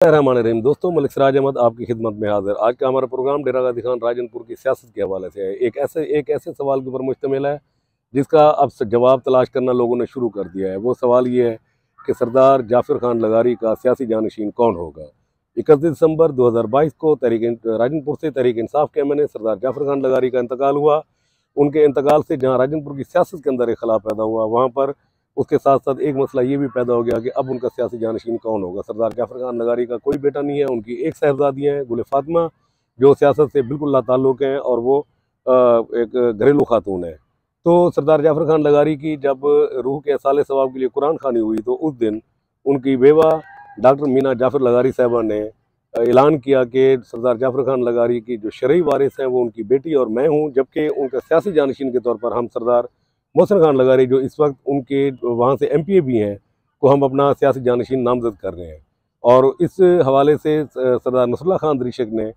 रहमान दोस्तों, मलिक सिराज अहमद आपकी खिदमत में हाजिर। आज का हमारा प्रोग्राम डेरा गाजी खान राजनपुर की सियासत के हवाले से है। एक ऐसे सवाल के ऊपर मुश्तमिल है जिसका अब जवाब तलाश करना लोगों ने शुरू कर दिया है। वो सवाल ये है कि सरदार जाफर खान लगारी का सियासी जानशीन कौन होगा। 31 दिसंबर 2022 को राजनपुर से तहरीक इंसाफ के एमएनए सरदार जाफर खान लगारी का इंतकाल हुआ। उनके इंतकाल से जहाँ राजनपुर की सियासत के अंदर एक खिलाफ पैदा हुआ, वहाँ पर उसके साथ साथ एक मसला ये भी पैदा हो गया कि अब उनका सियासी जानशीन कौन होगा। सरदार जाफर खान लगारी का कोई बेटा नहीं है, उनकी एक साहबजादियाँ हैं, गुल फातिमा, जो सियासत से बिल्कुल लाताल्लुक़ हैं और वो एक घरेलू खातून है। तो सरदार जाफर खान लगारी की जब रूह के साले सवाब के लिए कुरान खानी हुई तो उस दिन उनकी बेवा डॉक्टर मीना जाफर लगारी साहबा ने ऐलान किया कि सरदार जाफर खान लगारी की जो शरई वारिस हैं वो उनकी बेटी और मैं हूँ, जबकि उनका सियासी जानशीन के तौर पर हम सरदार मोहसिन खान लगारी, जो इस वक्त उनके वहाँ से एमपीए भी हैं, को हम अपना सियासी जानशीन नामजद कर रहे हैं। और इस हवाले से सरदार नसरुल्लाह खान दरीशक ने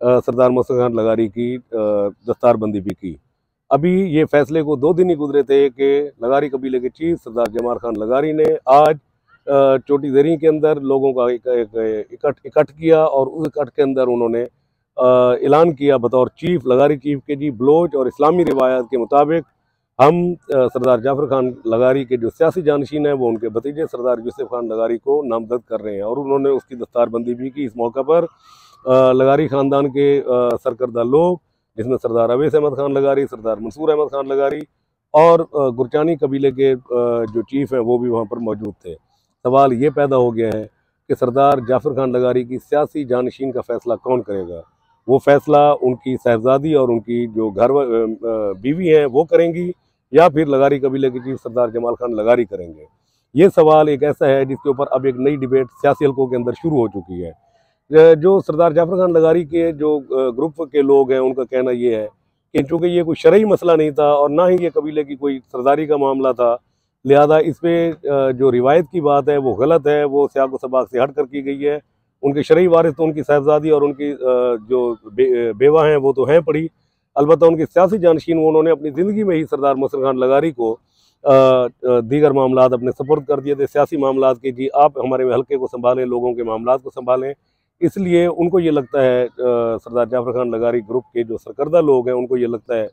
सरदार मोहसिन खान लगारी की दस्तारबंदी भी की। अभी ये फैसले को 2 दिन ही गुजरे थे कि लगारी कबीले के चीफ सरदार जमाल खान लगारी ने आज चोटी देरी के अंदर लोगों का इकट्ठ किया और उस इकट्ठ के अंदर उन्होंने ऐलान किया बतौर चीफ लगारी चीफ के जी बलोच और इस्लामी रिवायात के मुताबिक हम सरदार जाफर खान लगारी के जो सियासी जानशीन हैं वो उनके भतीजे सरदार यूसुफ खान लगारी को नामजद कर रहे हैं। और उन्होंने उसकी दस्तारबंदी भी की। इस मौका पर लगारी ख़ानदान के सरकर्दा लोग, जिसमें सरदार अवैस अहमद खान लगारी, सरदार मंसूर अहमद खान लगारी और गुरचानी कबीले के जो चीफ हैं वो भी वहाँ पर मौजूद थे। सवाल ये पैदा हो गया है कि सरदार जाफर खान लगारी की सियासी जानशीन का फ़ैसला कौन करेगा। वो फ़ैसला उनकी साहबजादी और उनकी जो घर बीवी हैं वो करेंगी या फिर लगारी कबीले के चीफ सरदार जमाल खान लगारी करेंगे। ये सवाल एक ऐसा है जिसके ऊपर अब एक नई डिबेट सियासी हलकों के अंदर शुरू हो चुकी है। जो सरदार जाफर खान लगारी के जो ग्रुप के लोग हैं उनका कहना ये है कि चूँकि ये कोई शरई मसला नहीं था और ना ही ये कबीले की कोई सरदारी का मामला था, लिहाजा इस पर जो रिवायत की बात है वो गलत है, वो सियाक व सबाक से हट कर की गई है। उनके शरई वारिस तो उनकी साहबजादी और उनकी जो बेवा हैं वो तो हैं पड़ी, अलबत्ता उनकी सियासी जानशीन वो उन्होंने अपनी ज़िंदगी में ही सरदार मोहसिन खान लगारी को दीगर मामलात अपने सपुर्द कर दिए थे, सियासी मामलात के, जी आप हमारे हल्के को संभालें, लोगों के मामलात को संभालें। इसलिए उनको ये लगता है, सरदार जाफर खान लगारी ग्रुप के जो सरकर्दा लोग हैं उनको ये लगता है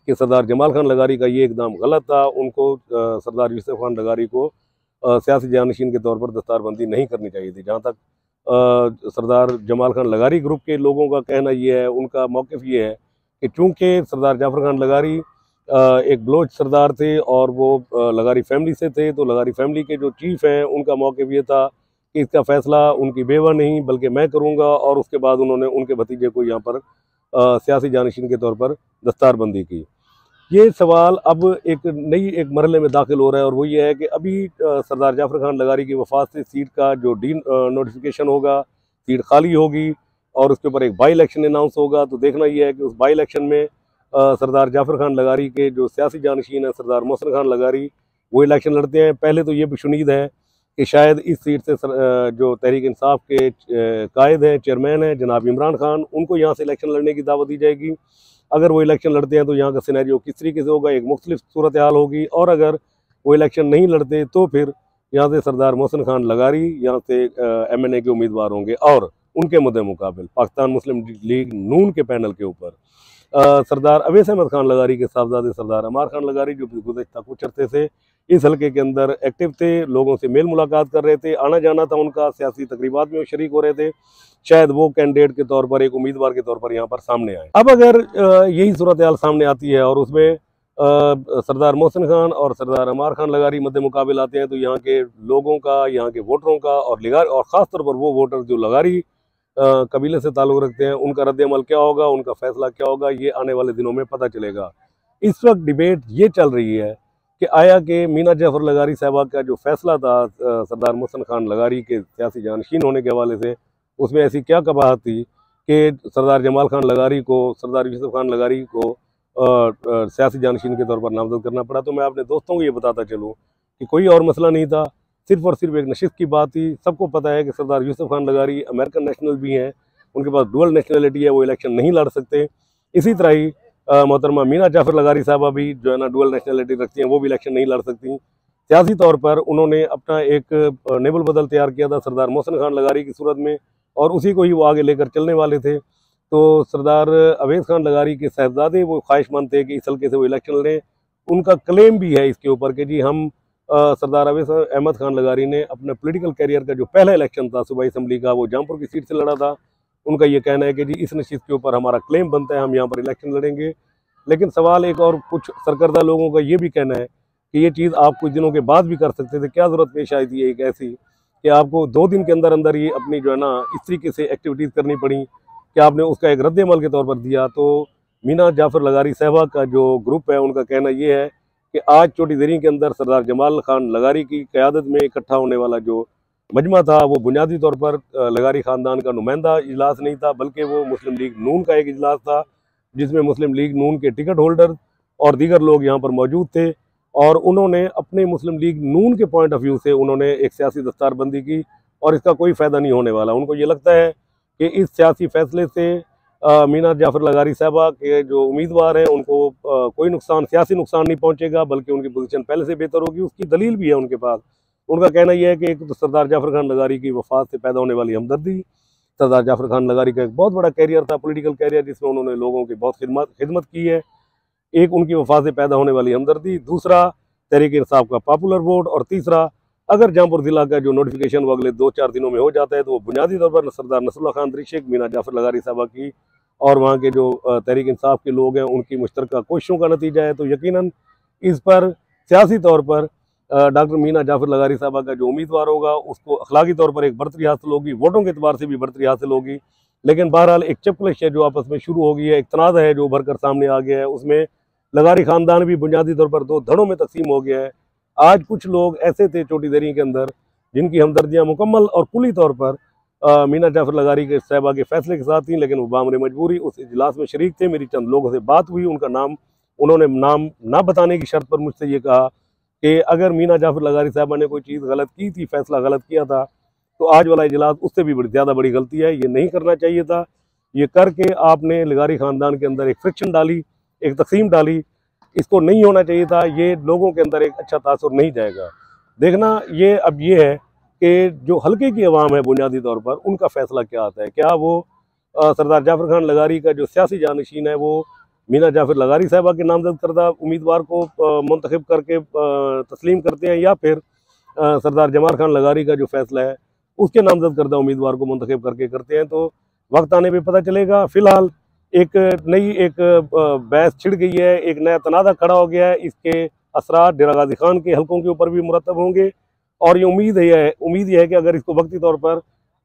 कि सरदार जमाल खान लगारी का ये इकदाम गलत था। उनको सरदार यूसुफ खान लगारी को सियासी जानशीन के तौर पर दस्तारबंदी नहीं करनी चाहिए थी। जहाँ तक सरदार जमाल खान लगारी ग्रुप के लोगों का कहना ये है, उनका मौक़िफ़ ये है कि चूँकि सरदार जाफर खान लगारी एक बलोच सरदार थे और वो लगारी फैमिली से थे, तो लगारी फैमिली के जो चीफ़ हैं उनका मौक़िफ़ ये था कि इसका फ़ैसला उनकी बेवा नहीं बल्कि मैं करूँगा। और उसके बाद उन्होंने उनके भतीजे को यहाँ पर सियासी जानशीन के तौर पर दस्तारबंदी की। ये सवाल अब एक मरहले में दाखिल हो रहा है और वो ये है कि अभी सरदार जाफर खान लगारी की वफ़ात से सीट का जो नोटिफिकेशन होगा, सीट खाली होगी और उसके ऊपर एक बाई इलेक्शन अनाउंस होगा। तो देखना यह है कि उस बाई इलेक्शन में सरदार जाफर खान लगारी के जो सियासी जानशीन है सरदार मोहसिन खान लगारी वो इलेक्शन लड़ते हैं। पहले तो ये भी शुनीद है कि शायद इस सीट से जो तहरीक इंसाफ के कायद हैं, चेयरमैन हैं जनाब इमरान खान, उनको यहाँ से इलेक्शन लड़ने की दावत दी जाएगी। अगर वो इलेक्शन लड़ते हैं तो यहाँ का सिनेरियो किस तरीके से होगा, एक मुख्तलिफ सूरत हाल होगी। और अगर वो इलेक्शन नहीं लड़ते तो फिर यहाँ से सरदार मोहसिन खान लगारी यहाँ से एमएनए के उम्मीदवार होंगे और उनके मुद्दे मुकाबिल पाकिस्तान मुस्लिम लीग नून के पैनल के ऊपर सरदार अवैस अहमद खान लगारी के साहबजादे सरदार अमार खान लगारी, जो गुज़श्ता कुछ अरसे से इस हल्के के अंदर एक्टिव थे, लोगों से मेल मुलाकात कर रहे थे, आना जाना था उनका, सियासी तकरीबात में वो शरीक हो रहे थे, शायद वो कैंडिडेट के तौर पर, एक उम्मीदवार के तौर पर यहाँ पर सामने आए। अब अगर यही सूरत हाल सामने आती है और उसमें सरदार मोहसिन खान और सरदार अमार खान लगारी मद्दे मुकाबिल आते हैं, तो यहाँ के लोगों का, यहाँ के वोटरों का और ख़ास तौर पर वो वोटर जो लगारी कबीले से ताल्लुक़ रखते हैं, उनका रद्द-ए-अमल क्या होगा, उनका फ़ैसला क्या होगा, ये आने वाले दिनों में पता चलेगा। इस वक्त डिबेट ये चल रही है कि आया कि मीना जाफर लगारी साहबा का जो फ़ैसला था सरदार मोहसिन खान लगारी के सियासी जानशीन होने के हवाले से, उसमें ऐसी क्या कबाहत थी कि सरदार जमाल खान लगारी को, सरदार यूसुफ खान लगारी को सियासी जानशीन के तौर पर नामजद करना पड़ा। तो मैं अपने दोस्तों को ये बताता चलूँ कि कोई और मसला नहीं था, सिर्फ़ और सिर्फ एक नशिस्त की बात थी। सबको पता है कि सरदार यूसुफ खान लगारी अमेरिकन नेशनल भी हैं, उनके पास डुअल नेशनलिटी है, वो इलेक्शन नहीं लड़ सकते। इसी तरह ही मोहतरमा मीना जाफर लगारी साहबा भी जो है ना डुअल नेशनलिटी रखती हैं, वो भी इलेक्शन नहीं लड़ सकती। सियासी तौर पर उन्होंने अपना एक नेबल बदल तैयार किया था सरदार मोहसिन खान लगारी की सूरत में, और उसी को ही वो आगे लेकर चलने वाले थे। तो सरदार अवैस खान लगारी के साहबजादे वो ख्वाहिशमंद थे कि इस हल्के से वो इलेक्शन लड़ें। उनका क्लेम भी है इसके ऊपर कि जी हम सरदार अवैस अहमद खान लगारी ने अपने पॉलिटिकल कैरियर का जो पहला इलेक्शन था सूबाई असम्बली का, वो जौनपुर की सीट से लड़ा था। उनका ये कहना है कि जी इस नशीद के ऊपर हमारा क्लेम बनता है, हम यहाँ पर इलेक्शन लड़ेंगे। लेकिन सवाल एक और कुछ सरकर्दा लोगों का ये भी कहना है कि ये चीज़ आप कुछ दिनों के बाद भी कर सकते थे, क्या ज़रूरत पेश आई थी एक ऐसी कि आपको 2 दिन के अंदर अंदर ही अपनी जो है ना इस तरीके से एक्टिविटीज़ करनी पड़ी कि आपने उसका एक रद्द-ए-अमल के तौर पर दिया। तो मीना जाफ़र लगारी साहबा का जो ग्रुप है उनका कहना ये है कि आज चोटी दरी के अंदर सरदार जमाल खान लगारी की क़यादत में इकट्ठा होने वाला जो मजमा था वो बुनियादी तौर पर लगारी ख़ानदान का नुमाइंदा इजलास नहीं था, बल्कि वो मुस्लिम लीग नून का एक इजलास था जिसमें मुस्लिम लीग नून के टिकट होल्डर और दीगर लोग यहाँ पर मौजूद थे। और उन्होंने अपने मुस्लिम लीग नून के पॉइंट ऑफ व्यू से उन्होंने एक सियासी दस्तारबंदी की और इसका कोई फ़ायदा नहीं होने वाला। उनको ये लगता है कि इस सियासी फैसले से मीना जाफ़र लगारी साहबा के जो उम्मीदवार हैं उनको कोई सियासी नुकसान नहीं पहुंचेगा, बल्कि उनकी पोजीशन पहले से बेहतर होगी। उसकी दलील भी है उनके पास। उनका कहना यह है कि एक तो सरदार जाफ़र खान लगारी की वफात से पैदा होने वाली हमदर्दी, सरदार जाफ़र खान लगारी का एक बहुत बड़ा कैरियर था, पॉलिटिकल कैरियर, जिसमें उन्होंने लोगों की बहुत खिदमत की है। एक उनकी वफात से पैदा होने वाली हमदर्दी, दूसरा तहरीक इंसाफ का पॉपुलर वोट, और तीसरा अगर जौनपुर जिला का जो नोटिफिकेशन वो अगले 2-4 दिनों में हो जाता है तो वो बुनियादी तौर पर सरदार नसरुल्लाह खान दरिशक, मीना जाफ़र लगारी साहबा की और वहाँ के जो तहरीक इंसाफ के लोग हैं उनकी मुश्तरका कोशिशों का नतीजा है। तो यकीनन इस पर सियासी तौर पर डॉक्टर मीना जाफ़र लगारी साहबा का जो उम्मीदवार होगा उसको अखलाकी तौर पर एक बरतरी हासिल होगी, वोटों के एतबार से भी बरतरी हासिल होगी। लेकिन बहरहाल एक चपकलिश है जो आपस में शुरू हो गई है, एक तनाज़ा है जो उभर कर सामने आ गया है, उसमें लगारी ख़ानदान भी बुनियादी तौर पर 2 धड़ों में तकसीम हो गया है। आज कुछ लोग ऐसे थे चोटी दरी के अंदर जिनकी हमदर्दियाँ मुकम्मल और कुली तौर पर मीना जाफ़र लगारी के साहबा के फैसले के साथ थी, लेकिन वो बामरे मजबूरी उस इजलास में शरीक थे। मेरी चंद लोगों से बात हुई, उन्होंने नाम ना बताने की शर्त पर मुझसे ये कहा कि अगर मीना जाफ़र लगारी साहबा ने कोई चीज़ गलत की थी, फैसला गलत किया था, तो आज वाला इजलास उससे भी ज़्यादा बड़ी गलती है, ये नहीं करना चाहिए था। ये करके आपने लगारी ख़ानदान के अंदर एक फ्रिक्शन डाली, एक तकसीम डाली, इसको नहीं होना चाहिए था। ये लोगों के अंदर एक अच्छा तासुर नहीं जाएगा। देखना ये अब ये है कि जो हल्के की अवाम है बुनियादी तौर पर उनका फ़ैसला क्या आता है। क्या वो सरदार जाफ़र खान लगारी का जो सियासी जानशीन है वो मीना जाफ़र लगारी साहबा के नामजद करदा उम्मीदवार को मुंतखब करके तस्लीम करते हैं, या फिर सरदार जमाल खान लगारी का जो फैसला है उसके नामजद करदा उम्मीदवार को मुंतखब करके करते हैं। तो वक्त आने पर पता चलेगा। फ़िलहाल एक नई बहस छिड़ गई है, एक नया तनाज़ा खड़ा हो गया है। इसके असरात डेरा गाजी खान के हलकों के ऊपर भी मुरतब होंगे, और ये उम्मीद ये है कि अगर इसको वक्ती तौर पर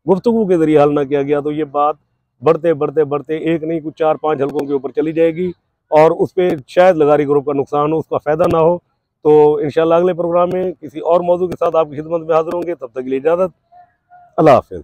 गुफ्तगू के ज़रिए हल ना किया गया तो ये बात बढ़ते एक नहीं कुछ 4-5 हलकों के ऊपर चली जाएगी, और उस पर शायद लगारी ग्रुप का नुकसान हो, उसका फ़ायदा ना हो। तो इंशाअल्लाह अगले प्रोग्राम में किसी और मौजू के साथ आपकी खिदमत में हाज़िर होंगे। तब तक के लिए इजाज़त, अल्लाह हाफ़िज़।